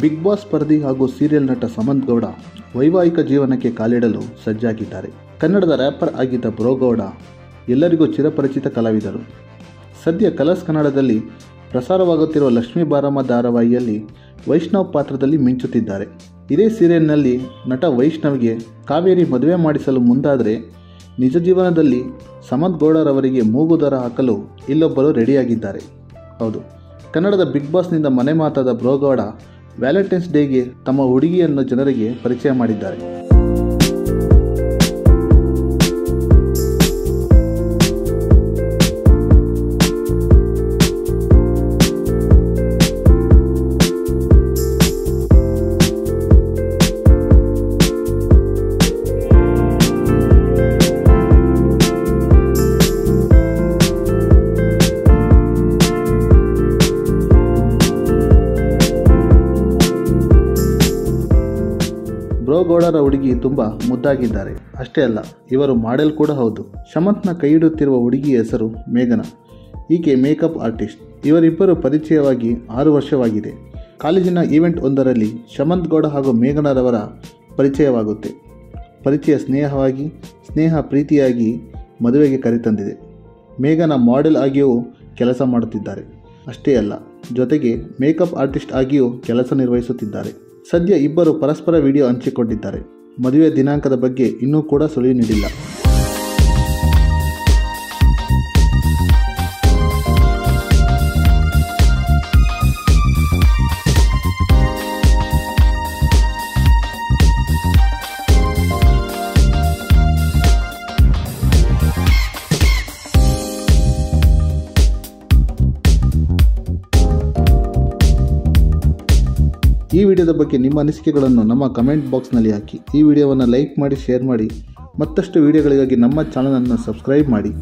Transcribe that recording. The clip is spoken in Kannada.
ಬಿಗ್ ಬಾಸ್ ಸ್ಪರ್ಧಿ ಹಾಗೂ ಸೀರಿಯಲ್ ನಟ ಸಮಂತ್ ಗೌಡ ವೈವಾಹಿಕ ಜೀವನಕ್ಕೆ ಕಾಲಿಡಲು ಸಜ್ಜಾಗಿದ್ದಾರೆ. ಕನ್ನಡದ ರ್ಯಾಪರ್ ಆಗಿದ್ದ ಬ್ರೋ ಗೌಡ ಎಲ್ಲರಿಗೂ ಚಿರಪರಿಚಿತ ಕಲಾವಿದರು. ಸದ್ಯ ಕಲರ್ಸ್ ಕನ್ನಡದಲ್ಲಿ ಪ್ರಸಾರವಾಗುತ್ತಿರುವ ಲಕ್ಷ್ಮೀ ಬಾರಮ್ಮ ಧಾರಾವಾಹಿಯಲ್ಲಿ ವೈಷ್ಣವ್ ಪಾತ್ರದಲ್ಲಿ ಮಿಂಚುತ್ತಿದ್ದಾರೆ. ಇದೇ ಸೀರಿಯಲ್ನಲ್ಲಿ ನಟ ವೈಷ್ಣವ್ಗೆ ಕಾವೇರಿ ಮದುವೆ ಮಾಡಿಸಲು ಮುಂದಾದರೆ ನಿಜ ಜೀವನದಲ್ಲಿ ಸಮಂತ್ ಗೌಡರವರಿಗೆ ಮೂಗುದರ ಹಾಕಲು ಇಲ್ಲೊಬ್ಬರು ರೆಡಿಯಾಗಿದ್ದಾರೆ. ಹೌದು, ಕನ್ನಡದ ಬಿಗ್ ಬಾಸ್ನಿಂದ ಮನೆ ಮಾತಾದ ಬ್ರೋ ಗೌಡ ವ್ಯಾಲೆಂಟೈನ್ಸ್ ಡೇಗೆ ತಮ್ಮ ಹುಡುಗಿಯನ್ನು ಜನರಿಗೆ ಪರಿಚಯ ಮಾಡಿದ್ದಾರೆ. ಬ್ರೋ ಗೌಡರ ಹುಡುಗಿ ತುಂಬ ಮುದ್ದಾಗಿದ್ದಾರೆ. ಅಷ್ಟೇ ಅಲ್ಲ, ಇವರು ಮಾಡೆಲ್ ಕೂಡ ಹೌದು. ಸಮಂತ್ನ ಕೈ ಹಿಡಿಯುತ್ತಿರುವ ಹುಡುಗಿಯ ಹೆಸರು ಮೇಘನಾ. ಈಕೆ ಮೇಕಪ್ ಆರ್ಟಿಸ್ಟ್. ಇವರಿಬ್ಬರು ಪರಿಚಯವಾಗಿ 6 ವರ್ಷವಾಗಿದೆ. ಕಾಲೇಜಿನ ಈವೆಂಟ್ ಒಂದರಲ್ಲಿ ಸಮಂತ್ ಗೌಡ ಹಾಗೂ ಮೇಘನಾರವರ ಪರಿಚಯವಾಗುತ್ತೆ. ಪರಿಚಯ ಸ್ನೇಹ ಪ್ರೀತಿಯಾಗಿ ಮದುವೆಗೆ ಕರೆತಂದಿದೆ. ಮೇಘನಾ ಮಾಡೆಲ್ ಆಗಿಯೂ ಕೆಲಸ ಮಾಡುತ್ತಿದ್ದಾರೆ. ಅಷ್ಟೇ ಅಲ್ಲ, ಜೊತೆಗೆ ಮೇಕಪ್ ಆರ್ಟಿಸ್ಟ್ ಆಗಿಯೂ ಕೆಲಸ ನಿರ್ವಹಿಸುತ್ತಿದ್ದಾರೆ. ಸದ್ಯ ಇಬ್ಬರು ಪರಸ್ಪರ ವಿಡಿಯೋ ಹಂಚಿಕೊಂಡಿದ್ದಾರೆ. ಮದುವೆ ದಿನಾಂಕದ ಬಗ್ಗೆ ಇನ್ನೂ ಕೂಡ ಸುಳಿವು ನೀಡಿಲ್ಲ. ಈ ವಿಡಿಯೋದ ಬಗ್ಗೆ ನಿಮ್ಮ ಅನಿಸಿಕೆಗಳನ್ನು ನಮ್ಮ ಕಮೆಂಟ್ ಬಾಕ್ಸ್ನಲ್ಲಿ ಹಾಕಿ. ಈ ವಿಡಿಯೋವನ್ನು ಲೈಕ್ ಮಾಡಿ, ಶೇರ್ ಮಾಡಿ. ಮತ್ತಷ್ಟು ವಿಡಿಯೋಗಳಿಗಾಗಿ ನಮ್ಮ ಚಾನಲನ್ನು ಸಬ್ಸ್ಕ್ರೈಬ್ ಮಾಡಿ.